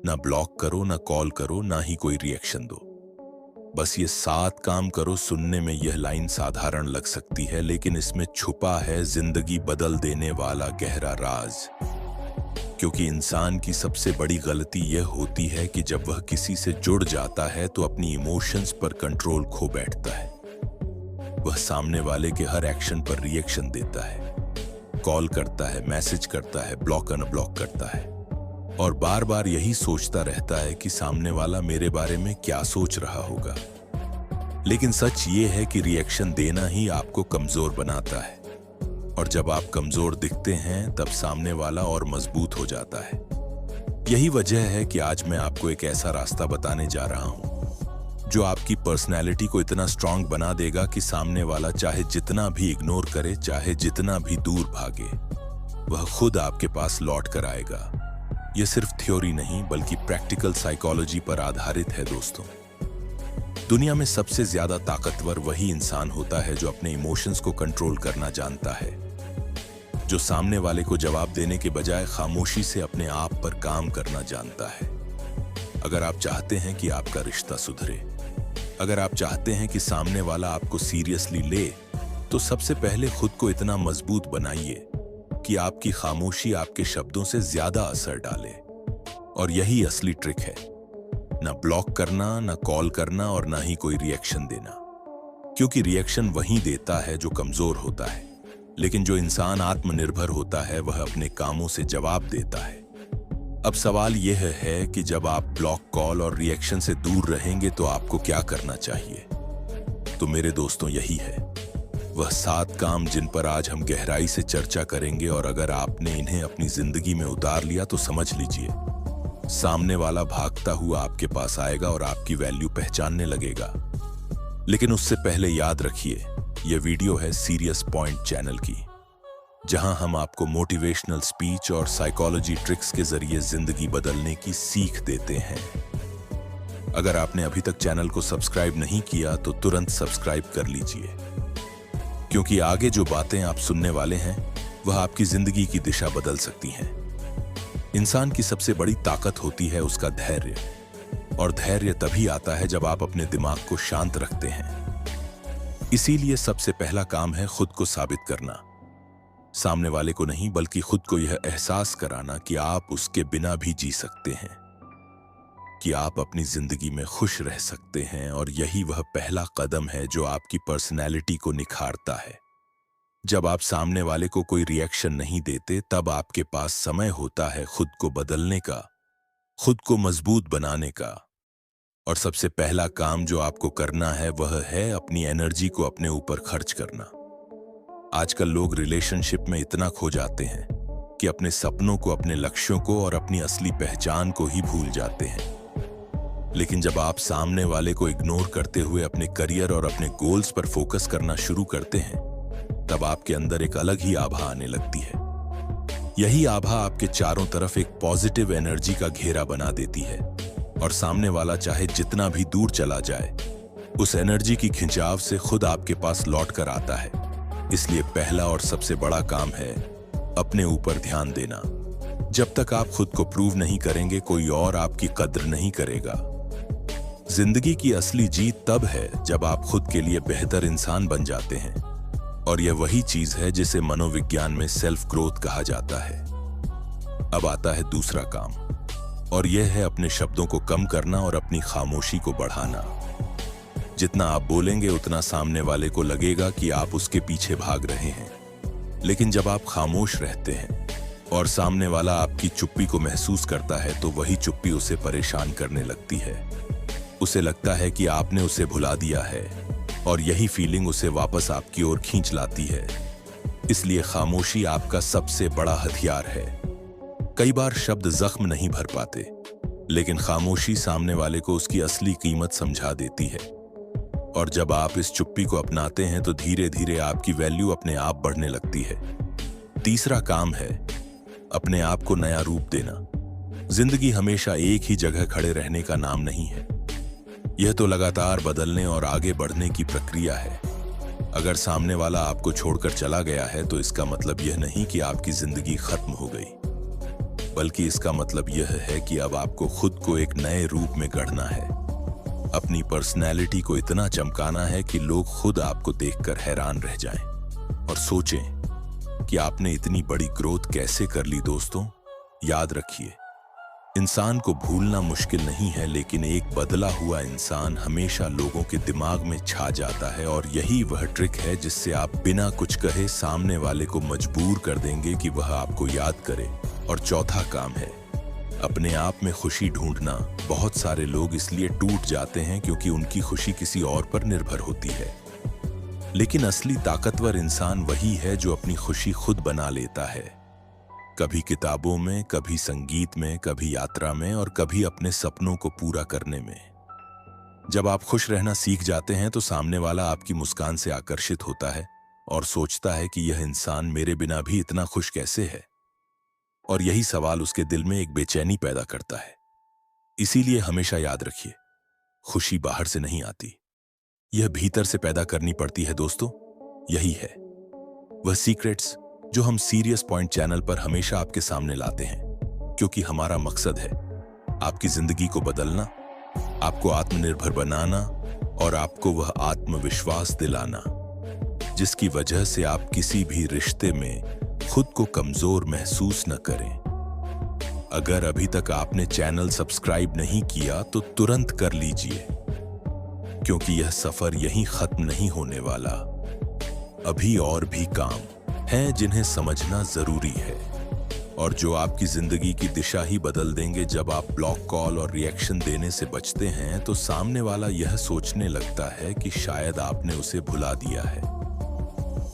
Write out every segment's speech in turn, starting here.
ना ब्लॉक करो, ना कॉल करो, ना ही कोई रिएक्शन दो। बस ये 7 काम करो। सुनने में यह लाइन साधारण लग सकती है, लेकिन इसमें छुपा है जिंदगी बदल देने वाला गहरा राज। क्योंकि इंसान की सबसे बड़ी गलती यह होती है कि जब वह किसी से जुड़ जाता है तो अपनी इमोशंस पर कंट्रोल खो बैठता है। वह सामने वाले के हर एक्शन पर रिएक्शन देता है, कॉल करता है, मैसेज करता है, ब्लॉक अनब्लॉक करता है और बार बार यही सोचता रहता है कि सामने वाला मेरे बारे में क्या सोच रहा होगा। लेकिन सच ये है कि रिएक्शन देना ही आपको कमजोर बनाता है, और जब आप कमजोर दिखते हैं तब सामने वाला और मजबूत हो जाता है। यही वजह है कि आज मैं आपको एक ऐसा रास्ता बताने जा रहा हूं जो आपकी पर्सनैलिटी को इतना स्ट्रांग बना देगा कि सामने वाला चाहे जितना भी इग्नोर करे, चाहे जितना भी दूर भागे, वह खुद आपके पास लौट कर आएगा। यह सिर्फ थ्योरी नहीं बल्कि प्रैक्टिकल साइकोलॉजी पर आधारित है दोस्तों। दुनिया में सबसे ज्यादा ताकतवर वही इंसान होता है जो अपने इमोशंस को कंट्रोल करना जानता है, जो सामने वाले को जवाब देने के बजाय खामोशी से अपने आप पर काम करना जानता है। अगर आप चाहते हैं कि आपका रिश्ता सुधरे, अगर आप चाहते हैं कि सामने वाला आपको सीरियसली ले, तो सबसे पहले खुद को इतना मजबूत बनाइए कि आपकी खामोशी आपके शब्दों से ज्यादा असर डाले। और यही असली ट्रिक है, ना ब्लॉक करना, ना कॉल करना और ना ही कोई रिएक्शन देना। क्योंकि रिएक्शन वही देता है जो कमजोर होता है, लेकिन जो इंसान आत्मनिर्भर होता है वह अपने कामों से जवाब देता है। अब सवाल यह है कि जब आप ब्लॉक, कॉल और रिएक्शन से दूर रहेंगे तो आपको क्या करना चाहिए। तो मेरे दोस्तों, यही है वह 7 काम जिन पर आज हम गहराई से चर्चा करेंगे, और अगर आपने इन्हें अपनी जिंदगी में उतार लिया तो समझ लीजिए, सामने वाला भागता हुआ आपके पास आएगा और आपकी वैल्यू पहचानने लगेगा। लेकिन उससे पहले याद रखिए, यह वीडियो है सीरियस पॉइंट चैनल की, जहां हम आपको मोटिवेशनल स्पीच और साइकोलॉजी ट्रिक्स के जरिए जिंदगी बदलने की सीख देते हैं। अगर आपने अभी तक चैनल को सब्सक्राइब नहीं किया तो तुरंत सब्सक्राइब कर लीजिए, क्योंकि आगे जो बातें आप सुनने वाले हैं वह आपकी जिंदगी की दिशा बदल सकती हैं। इंसान की सबसे बड़ी ताकत होती है उसका धैर्य, और धैर्य तभी आता है जब आप अपने दिमाग को शांत रखते हैं। इसीलिए सबसे पहला काम है खुद को साबित करना। सामने वाले को नहीं बल्कि खुद को यह एहसास कराना कि आप उसके बिना भी जी सकते हैं, कि आप अपनी जिंदगी में खुश रह सकते हैं। और यही वह पहला कदम है जो आपकी पर्सनैलिटी को निखारता है। जब आप सामने वाले को कोई रिएक्शन नहीं देते, तब आपके पास समय होता है खुद को बदलने का, खुद को मजबूत बनाने का। और सबसे पहला काम जो आपको करना है वह है अपनी एनर्जी को अपने ऊपर खर्च करना। आजकल लोग रिलेशनशिप में इतना खो जाते हैं कि अपने सपनों को, अपने लक्ष्यों को और अपनी असली पहचान को ही भूल जाते हैं। लेकिन जब आप सामने वाले को इग्नोर करते हुए अपने करियर और अपने गोल्स पर फोकस करना शुरू करते हैं, तब आपके अंदर एक अलग ही आभा आने लगती है। यही आभा आपके चारों तरफ एक पॉजिटिव एनर्जी का घेरा बना देती है, और सामने वाला चाहे जितना भी दूर चला जाए, उस एनर्जी की खिंचाव से खुद आपके पास लौट कर आता है। इसलिए पहला और सबसे बड़ा काम है अपने ऊपर ध्यान देना। जब तक आप खुद को प्रूव नहीं करेंगे, कोई और आपकी कद्र नहीं करेगा। जिंदगी की असली जीत तब है जब आप खुद के लिए बेहतर इंसान बन जाते हैं, और यह वही चीज है जिसे मनोविज्ञान में सेल्फ ग्रोथ कहा जाता है। अब आता है दूसरा काम, और यह है अपने शब्दों को कम करना और अपनी खामोशी को बढ़ाना। जितना आप बोलेंगे उतना सामने वाले को लगेगा कि आप उसके पीछे भाग रहे हैं। लेकिन जब आप खामोश रहते हैं और सामने वाला आपकी चुप्पी को महसूस करता है, तो वही चुप्पी उसे परेशान करने लगती है। उसे लगता है कि आपने उसे भुला दिया है, और यही फीलिंग उसे वापस आपकी ओर खींच लाती है। इसलिए खामोशी आपका सबसे बड़ा हथियार है। कई बार शब्द जख्म नहीं भर पाते, लेकिन खामोशी सामने वाले को उसकी असली कीमत समझा देती है। और जब आप इस चुप्पी को अपनाते हैं तो धीरे धीरे आपकी वैल्यू अपने आप बढ़ने लगती है। तीसरा काम है अपने आप को नया रूप देना। जिंदगी हमेशा एक ही जगह खड़े रहने का नाम नहीं है। यह तो लगातार बदलने और आगे बढ़ने की प्रक्रिया है। अगर सामने वाला आपको छोड़कर चला गया है तो इसका मतलब यह नहीं कि आपकी जिंदगी खत्म हो गई। बल्कि इसका मतलब यह है कि अब आपको खुद को एक नए रूप में गढ़ना है। अपनी पर्सनैलिटी को इतना चमकाना है कि लोग खुद आपको देखकर हैरान रह जाएं और सोचें कि आपने इतनी बड़ी ग्रोथ कैसे कर ली। दोस्तों, याद रखिए, इंसान को भूलना मुश्किल नहीं है, लेकिन एक बदला हुआ इंसान हमेशा लोगों के दिमाग में छा जाता है। और यही वह ट्रिक है जिससे आप बिना कुछ कहे सामने वाले को मजबूर कर देंगे कि वह आपको याद करे। और चौथा काम है अपने आप में खुशी ढूंढना। बहुत सारे लोग इसलिए टूट जाते हैं क्योंकि उनकी खुशी किसी और पर निर्भर होती है, लेकिन असली ताकतवर इंसान वही है जो अपनी खुशी खुद बना लेता है। कभी किताबों में, कभी संगीत में, कभी यात्रा में और कभी अपने सपनों को पूरा करने में। जब आप खुश रहना सीख जाते हैं तो सामने वाला आपकी मुस्कान से आकर्षित होता है और सोचता है कि यह इंसान मेरे बिना भी इतना खुश कैसे है। और यही सवाल उसके दिल में एक बेचैनी पैदा करता है। इसीलिए हमेशा याद रखिए, खुशी बाहर से नहीं आती, यह भीतर से पैदा करनी पड़ती है। दोस्तों, यही है वह सीक्रेट्स जो हम सीरियस पॉइंट चैनल पर हमेशा आपके सामने लाते हैं, क्योंकि हमारा मकसद है आपकी जिंदगी को बदलना, आपको आत्मनिर्भर बनाना और आपको वह आत्मविश्वास दिलाना जिसकी वजह से आप किसी भी रिश्ते में खुद को कमजोर महसूस न करें। अगर अभी तक आपने चैनल सब्सक्राइब नहीं किया तो तुरंत कर लीजिए, क्योंकि यह सफर यहीं खत्म नहीं होने वाला। अभी और भी काम हैं जिन्हें समझना जरूरी है और जो आपकी जिंदगी की दिशा ही बदल देंगे। जब आप ब्लॉक कॉल और रिएक्शन देने से बचते हैं तो सामने वाला यह सोचने लगता है कि शायद आपने उसे भुला दिया है,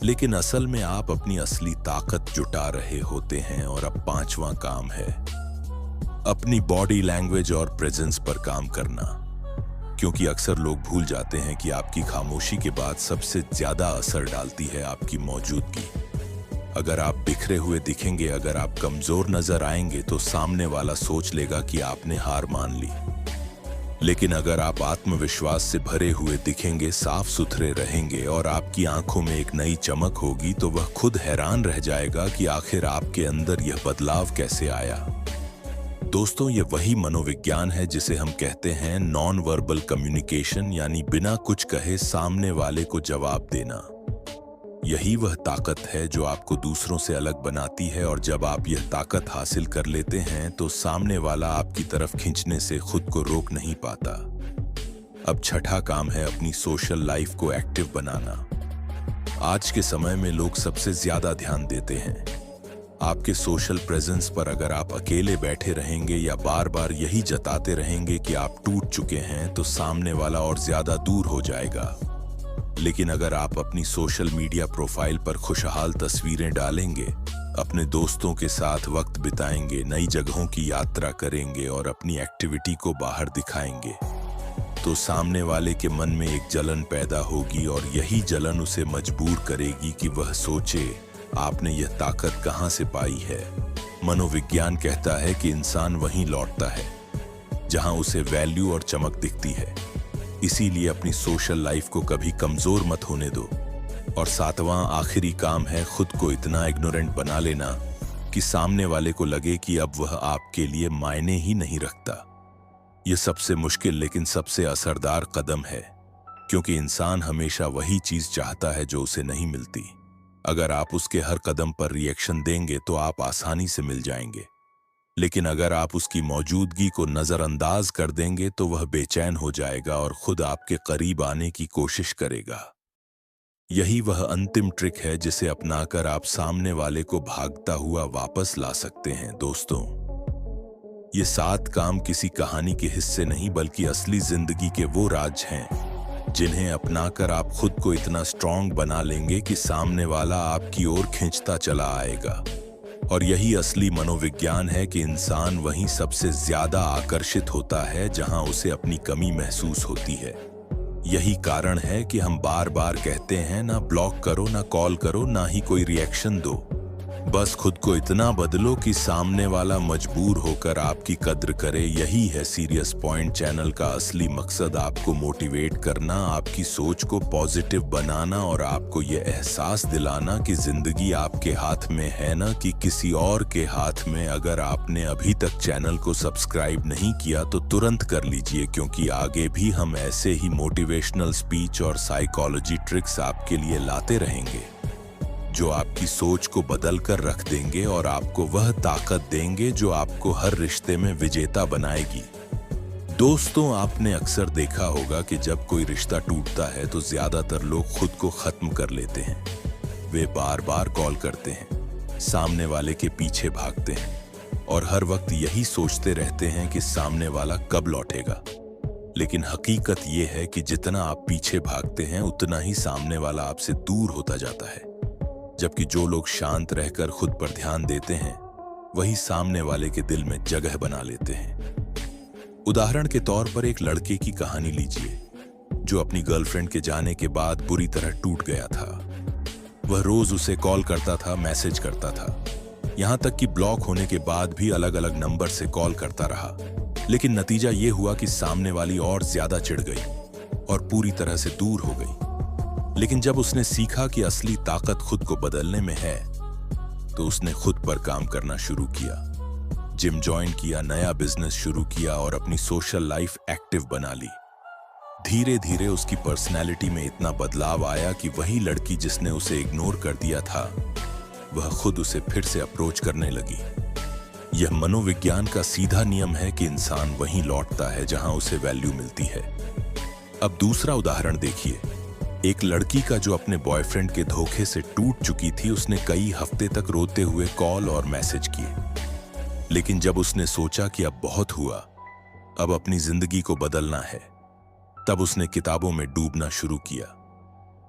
लेकिन असल में आप अपनी असली ताकत जुटा रहे होते हैं। और अब पांचवा काम है अपनी बॉडी लैंग्वेज और प्रेजेंस पर काम करना, क्योंकि अक्सर लोग भूल जाते हैं कि आपकी खामोशी के बाद सबसे ज्यादा असर डालती है आपकी मौजूदगी। अगर आप बिखरे हुए दिखेंगे, अगर आप कमजोर नजर आएंगे तो सामने वाला सोच लेगा कि आपने हार मान ली। लेकिन अगर आप आत्मविश्वास से भरे हुए दिखेंगे, साफ सुथरे रहेंगे और आपकी आंखों में एक नई चमक होगी, तो वह खुद हैरान रह जाएगा कि आखिर आपके अंदर यह बदलाव कैसे आया। दोस्तों, ये वही मनोविज्ञान है जिसे हम कहते हैं नॉन वर्बल कम्युनिकेशन, यानी बिना कुछ कहे सामने वाले को जवाब देना। यही वह ताकत है जो आपको दूसरों से अलग बनाती है। और जब आप यह ताकत हासिल कर लेते हैं तो सामने वाला आपकी तरफ खींचने से खुद को रोक नहीं पाता। अब छठा काम है अपनी सोशल लाइफ को एक्टिव बनाना। आज के समय में लोग सबसे ज्यादा ध्यान देते हैं आपके सोशल प्रेजेंस पर। अगर आप अकेले बैठे रहेंगे या बार बार यही जताते रहेंगे कि आप टूट चुके हैं, तो सामने वाला और ज्यादा दूर हो जाएगा। लेकिन अगर आप अपनी सोशल मीडिया प्रोफाइल पर खुशहाल तस्वीरें डालेंगे, अपने दोस्तों के साथ वक्त बिताएंगे, नई जगहों की यात्रा करेंगे और अपनी एक्टिविटी को बाहर दिखाएंगे, तो सामने वाले के मन में एक जलन पैदा होगी और यही जलन उसे मजबूर करेगी कि वह सोचे आपने यह ताकत कहां से पाई है। मनोविज्ञान कहता है कि इंसान वहीं लौटता है जहां उसे वैल्यू और चमक दिखती है। इसीलिए अपनी सोशल लाइफ को कभी कमजोर मत होने दो। और सातवां आखिरी काम है खुद को इतना इग्नोरेंट बना लेना कि सामने वाले को लगे कि अब वह आपके लिए मायने ही नहीं रखता। यह सबसे मुश्किल लेकिन सबसे असरदार कदम है, क्योंकि इंसान हमेशा वही चीज चाहता है जो उसे नहीं मिलती। अगर आप उसके हर कदम पर रिएक्शन देंगे तो आप आसानी से मिल जाएंगे, लेकिन अगर आप उसकी मौजूदगी को नजरअंदाज कर देंगे तो वह बेचैन हो जाएगा और खुद आपके करीब आने की कोशिश करेगा। यही वह अंतिम ट्रिक है जिसे अपनाकर आप सामने वाले को भागता हुआ वापस ला सकते हैं। दोस्तों, ये 7 काम किसी कहानी के हिस्से नहीं बल्कि असली जिंदगी के वो राज हैं जिन्हें अपनाकर आप खुद को इतना स्ट्रांग बना लेंगे कि सामने वाला आपकी ओर खींचता चला आएगा। और यही असली मनोविज्ञान है कि इंसान वहीं सबसे ज्यादा आकर्षित होता है जहां उसे अपनी कमी महसूस होती है। यही कारण है कि हम बार बार कहते हैं ना ब्लॉक करो, ना कॉल करो, ना ही कोई रिएक्शन दो। बस खुद को इतना बदलो कि सामने वाला मजबूर होकर आपकी कद्र करे। यही है सीरियस पॉइंट चैनल का असली मकसद, आपको मोटिवेट करना, आपकी सोच को पॉजिटिव बनाना और आपको ये एहसास दिलाना कि जिंदगी आपके हाथ में है ना कि किसी और के हाथ में। अगर आपने अभी तक चैनल को सब्सक्राइब नहीं किया तो तुरंत कर लीजिए, क्योंकि आगे भी हम ऐसे ही मोटिवेशनल स्पीच और साइकोलॉजी ट्रिक्स आपके लिए लाते रहेंगे जो आपकी सोच को बदल कर रख देंगे और आपको वह ताकत देंगे जो आपको हर रिश्ते में विजेता बनाएगी। दोस्तों, आपने अक्सर देखा होगा कि जब कोई रिश्ता टूटता है तो ज्यादातर लोग खुद को खत्म कर लेते हैं। वे बार बार कॉल करते हैं, सामने वाले के पीछे भागते हैं और हर वक्त यही सोचते रहते हैं कि सामने वाला कब लौटेगा। लेकिन हकीकत यह है कि जितना आप पीछे भागते हैं उतना ही सामने वाला आपसे दूर होता जाता है। जबकि जो लोग शांत रहकर खुद पर ध्यान देते हैं वही सामने वाले के दिल में जगह बना लेते हैं। उदाहरण के तौर पर एक लड़के की कहानी लीजिए जो अपनी गर्लफ्रेंड के जाने के बाद बुरी तरह टूट गया था। वह रोज उसे कॉल करता था, मैसेज करता था, यहां तक कि ब्लॉक होने के बाद भी अलग अलग नंबर से कॉल करता रहा। लेकिन नतीजा ये हुआ कि सामने वाली और ज्यादा चिढ़ गई और पूरी तरह से दूर हो गई। लेकिन जब उसने सीखा कि असली ताकत खुद को बदलने में है तो उसने खुद पर काम करना शुरू किया, जिम ज्वाइन किया, नया बिजनेस शुरू किया और अपनी सोशल लाइफ एक्टिव बना ली। धीरे धीरे उसकी पर्सनैलिटी में इतना बदलाव आया कि वही लड़की जिसने उसे इग्नोर कर दिया था वह खुद उसे फिर से अप्रोच करने लगी। यह मनोविज्ञान का सीधा नियम है कि इंसान वहीं लौटता है जहां उसे वैल्यू मिलती है। अब दूसरा उदाहरण देखिए, एक लड़की का जो अपने बॉयफ्रेंड के धोखे से टूट चुकी थी। उसने कई हफ्ते तक रोते हुए कॉल और मैसेज किए, लेकिन जब उसने सोचा कि अब बहुत हुआ, अब अपनी जिंदगी को बदलना है, तब उसने किताबों में डूबना शुरू किया।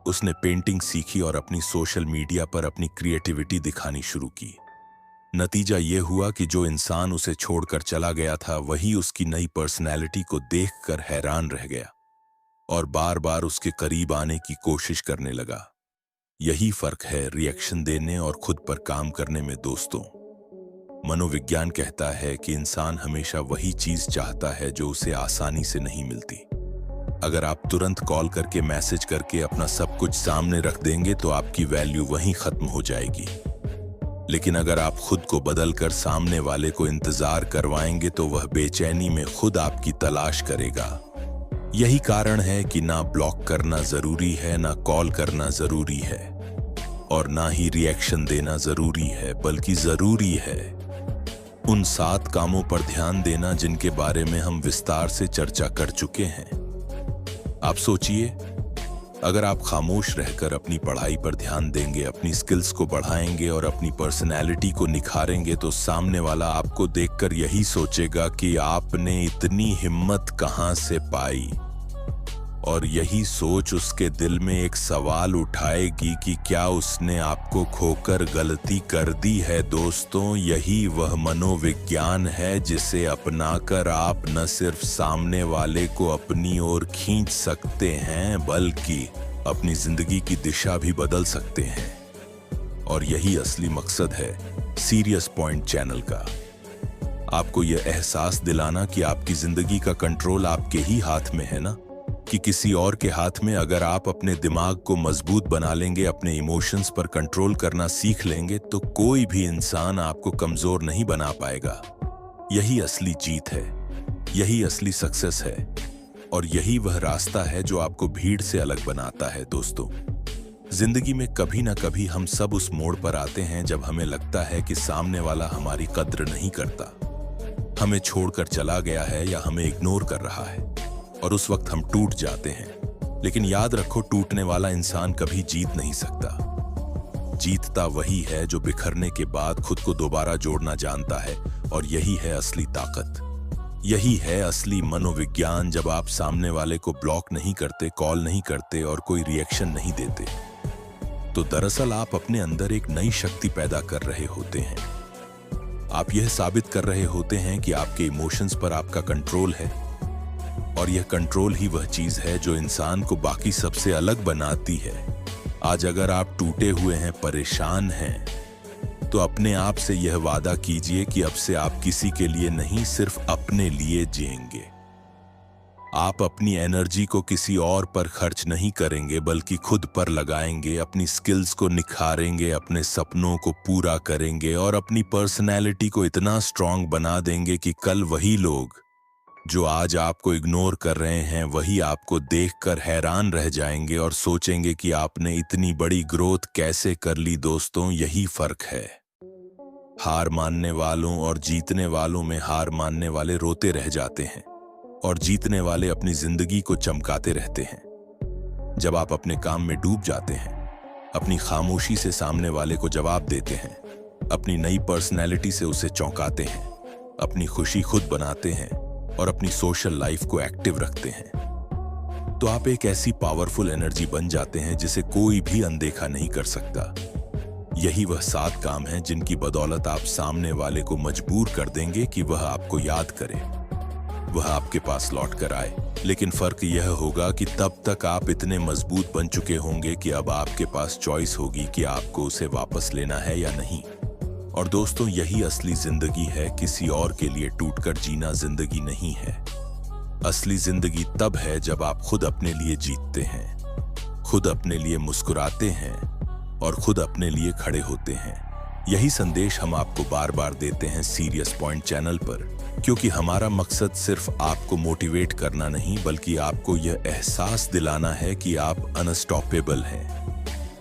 उसने पेंटिंग सीखी और अपनी सोशल मीडिया पर अपनी क्रिएटिविटी दिखानी शुरू की। नतीजा यह हुआ कि जो इंसान उसे छोड़कर चला गया था वही उसकी नई पर्सनैलिटी को देखकर हैरान रह गया और बार बार उसके करीब आने की कोशिश करने लगा। यही फर्क है रिएक्शन देने और खुद पर काम करने में दोस्तों। मनोविज्ञान कहता है कि इंसान हमेशा वही चीज चाहता है जो उसे आसानी से नहीं मिलती। अगर आप तुरंत कॉल करके, मैसेज करके अपना सब कुछ सामने रख देंगे तो आपकी वैल्यू वहीं खत्म हो जाएगी। लेकिन अगर आप खुद को बदलकर सामने वाले को इंतजार करवाएंगे तो वह बेचैनी में खुद आपकी तलाश करेगा। यही कारण है कि ना ब्लॉक करना जरूरी है, ना कॉल करना जरूरी है और ना ही रिएक्शन देना जरूरी है, बल्कि जरूरी है उन 7 कामों पर ध्यान देना जिनके बारे में हम विस्तार से चर्चा कर चुके हैं। आप सोचिए, अगर आप खामोश रहकर अपनी पढ़ाई पर ध्यान देंगे, अपनी स्किल्स को बढ़ाएंगे और अपनी पर्सनैलिटी को निखारेंगे तो सामने वाला आपको देखकर यही सोचेगा कि आपने इतनी हिम्मत कहां से पाई। और यही सोच उसके दिल में एक सवाल उठाएगी कि क्या उसने आपको खोकर गलती कर दी है। दोस्तों, यही वह मनोविज्ञान है जिसे अपनाकर आप न सिर्फ सामने वाले को अपनी ओर खींच सकते हैं बल्कि अपनी जिंदगी की दिशा भी बदल सकते हैं। और यही असली मकसद है सीरियस पॉइंट चैनल का, आपको यह एहसास दिलाना कि आपकी जिंदगी का कंट्रोल आपके ही हाथ में है ना कि किसी और के हाथ में। अगर आप अपने दिमाग को मजबूत बना लेंगे, अपने इमोशंस पर कंट्रोल करना सीख लेंगे तो कोई भी इंसान आपको कमजोर नहीं बना पाएगा। यही असली जीत है, यही असली सक्सेस है और यही वह रास्ता है जो आपको भीड़ से अलग बनाता है। दोस्तों, जिंदगी में कभी ना कभी हम सब उस मोड़ पर आते हैं जब हमें लगता है कि सामने वाला हमारी कद्र नहीं करता, हमें छोड़कर चला गया है या हमें इग्नोर कर रहा है और उस वक्त हम टूट जाते हैं। लेकिन याद रखो, टूटने वाला इंसान कभी जीत नहीं सकता। जीतता वही है जो बिखरने के बाद खुद को दोबारा जोड़ना जानता है और यही है असली ताकत, यही है असली मनोविज्ञान। जब आप सामने वाले को ब्लॉक नहीं करते, कॉल नहीं करते और कोई रिएक्शन नहीं देते तो दरअसल आप अपने अंदर एक नई शक्ति पैदा कर रहे होते हैं। आप यह साबित कर रहे होते हैं कि आपके इमोशंस पर आपका कंट्रोल है और यह कंट्रोल ही वह चीज है जो इंसान को बाकी सबसे अलग बनाती है। आज अगर आप टूटे हुए हैं, परेशान हैं, तो अपने आप से यह वादा कीजिए कि अब से आप किसी के लिए नहीं, सिर्फ अपने लिए जिएंगे। आप अपनी एनर्जी को किसी और पर खर्च नहीं करेंगे बल्कि खुद पर लगाएंगे, अपनी स्किल्स को निखारेंगे, अपने सपनों को पूरा करेंगे और अपनी पर्सनैलिटी को इतना स्ट्रांग बना देंगे कि कल वही लोग जो आज आपको इग्नोर कर रहे हैं वही आपको देखकर हैरान रह जाएंगे और सोचेंगे कि आपने इतनी बड़ी ग्रोथ कैसे कर ली। दोस्तों, यही फर्क है हार मानने वालों और जीतने वालों में। हार मानने वाले रोते रह जाते हैं और जीतने वाले अपनी जिंदगी को चमकाते रहते हैं। जब आप अपने काम में डूब जाते हैं, अपनी खामोशी से सामने वाले को जवाब देते हैं, अपनी नई पर्सनैलिटी से उसे चौंकाते हैं, अपनी खुशी खुद बनाते हैं और अपनी सोशल लाइफ को एक्टिव रखते हैं, तो आप एक ऐसी पावरफुल एनर्जी बन जाते हैं जिसे कोई भी अनदेखा नहीं कर सकता। यही वह 7 काम हैं जिनकी बदौलत आप सामने वाले को मजबूर कर देंगे कि वह आपको याद करे, वह आपके पास लौट कर आए। लेकिन फर्क यह होगा कि तब तक आप इतने मजबूत बन चुके होंगे कि अब आपके पास चॉइस होगी कि आपको उसे वापस लेना है या नहीं। और दोस्तों, यही असली जिंदगी है। किसी और के लिए टूटकर जीना जिंदगी नहीं है। असली जिंदगी तब है जब आप खुद अपने लिए जीतते हैं, खुद अपने लिए मुस्कुराते हैं और खुद अपने लिए खड़े होते हैं। यही संदेश हम आपको बार बार देते हैं सीरियस पॉइंट चैनल पर, क्योंकि हमारा मकसद सिर्फ आपको मोटिवेट करना नहीं बल्कि आपको यह एहसास दिलाना है कि आप अनस्टॉपेबल हैं।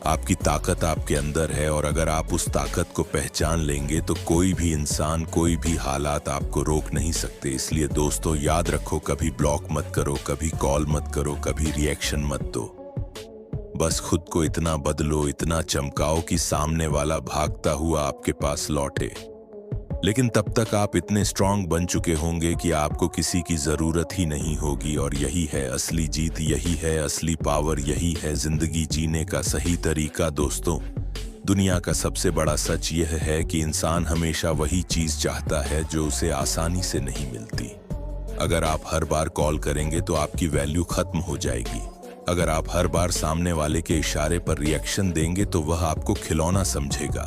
आपकी ताकत आपके अंदर है और अगर आप उस ताकत को पहचान लेंगे तो कोई भी इंसान, कोई भी हालात आपको रोक नहीं सकते। इसलिए दोस्तों, याद रखो, कभी ब्लॉक मत करो, कभी कॉल मत करो, कभी रिएक्शन मत दो। बस खुद को इतना बदलो, इतना चमकाओ कि सामने वाला भागता हुआ आपके पास लौटे। लेकिन तब तक आप इतने स्ट्रांग बन चुके होंगे कि आपको किसी की जरूरत ही नहीं होगी। और यही है असली जीत, यही है असली पावर, यही है जिंदगी जीने का सही तरीका। दोस्तों, दुनिया का सबसे बड़ा सच यह है कि इंसान हमेशा वही चीज चाहता है जो उसे आसानी से नहीं मिलती। अगर आप हर बार कॉल करेंगे तो आपकी वैल्यू खत्म हो जाएगी। अगर आप हर बार सामने वाले के इशारे पर रिएक्शन देंगे तो वह आपको खिलौना समझेगा।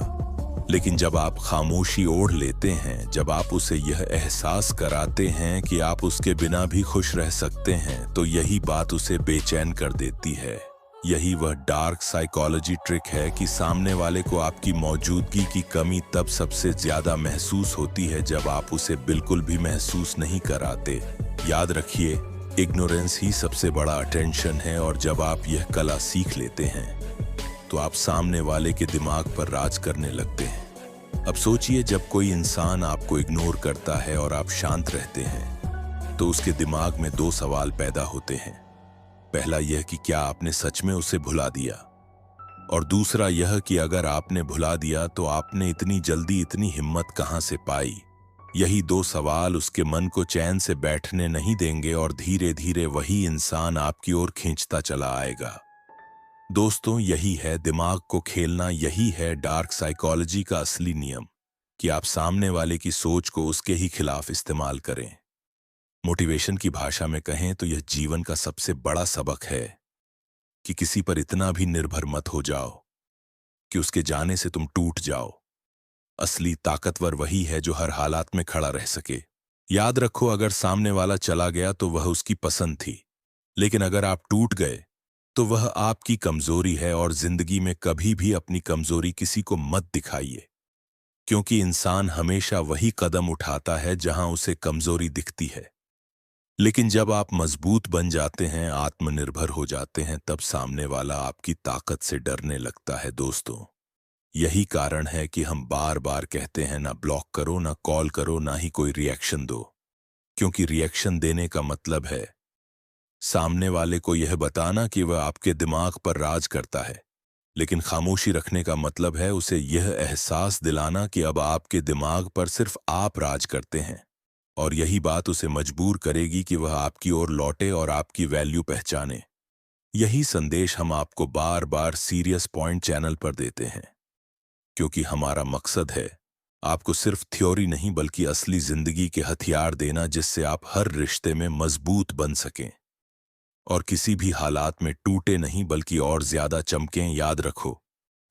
लेकिन जब आप खामोशी ओढ़ लेते हैं, जब आप उसे यह एहसास कराते हैं कि आप उसके बिना भी खुश रह सकते हैं, तो यही बात उसे बेचैन कर देती है। यही वह डार्क साइकोलॉजी ट्रिक है कि सामने वाले को आपकी मौजूदगी की कमी तब सबसे ज्यादा महसूस होती है जब आप उसे बिल्कुल भी महसूस नहीं कराते। याद रखिए, इग्नोरेंस ही सबसे बड़ा अटेंशन है। और जब आप यह कला सीख लेते हैं तो आप सामने वाले के दिमाग पर राज करने लगते हैं। अब सोचिए, जब कोई इंसान आपको इग्नोर करता है और आप शांत रहते हैं तो उसके दिमाग में 2 सवाल पैदा होते हैं। पहला यह कि क्या आपने सच में उसे भुला दिया, और दूसरा यह कि अगर आपने भुला दिया तो आपने इतनी जल्दी इतनी हिम्मत कहां से पाई। यही 2 सवाल उसके मन को चैन से बैठने नहीं देंगे और धीरे धीरे वही इंसान आपकी ओर खींचता चला आएगा। दोस्तों, यही है दिमाग को खेलना, यही है डार्क साइकोलॉजी का असली नियम, कि आप सामने वाले की सोच को उसके ही खिलाफ इस्तेमाल करें। मोटिवेशन की भाषा में कहें तो यह जीवन का सबसे बड़ा सबक है कि किसी पर इतना भी निर्भर मत हो जाओ कि उसके जाने से तुम टूट जाओ। असली ताकतवर वही है जो हर हालात में खड़ा रह सके। याद रखो, अगर सामने वाला चला गया तो वह उसकी पसंद थी, लेकिन अगर आप टूट गए तो वह आपकी कमजोरी है। और जिंदगी में कभी भी अपनी कमजोरी किसी को मत दिखाइए, क्योंकि इंसान हमेशा वही कदम उठाता है जहां उसे कमजोरी दिखती है। लेकिन जब आप मजबूत बन जाते हैं, आत्मनिर्भर हो जाते हैं, तब सामने वाला आपकी ताकत से डरने लगता है। दोस्तों, यही कारण है कि हम बार बार कहते हैं, ना ब्लॉक करो, ना कॉल करो, ना ही कोई रिएक्शन दो। क्योंकि रिएक्शन देने का मतलब है सामने वाले को यह बताना कि वह आपके दिमाग पर राज करता है, लेकिन खामोशी रखने का मतलब है उसे यह एहसास दिलाना कि अब आपके दिमाग पर सिर्फ आप राज करते हैं। और यही बात उसे मजबूर करेगी कि वह आपकी ओर लौटे और आपकी वैल्यू पहचाने। यही संदेश हम आपको बार बार सीरियस पॉइंट चैनल पर देते हैं, क्योंकि हमारा मकसद है आपको सिर्फ थ्योरी नहीं बल्कि असली जिंदगी के हथियार देना, जिससे आप हर रिश्ते में मजबूत बन सकें और किसी भी हालात में टूटे नहीं बल्कि और ज्यादा चमकें। याद रखो,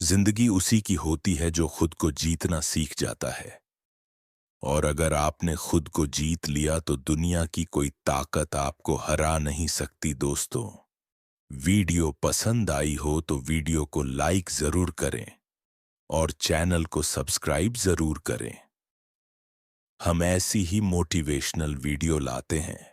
जिंदगी उसी की होती है जो खुद को जीतना सीख जाता है। और अगर आपने खुद को जीत लिया तो दुनिया की कोई ताकत आपको हरा नहीं सकती दोस्तों। वीडियो पसंद आई हो तो वीडियो को लाइक जरूर करें और चैनल को सब्सक्राइब जरूर करें। हम ऐसी ही मोटिवेशनल वीडियो लाते हैं।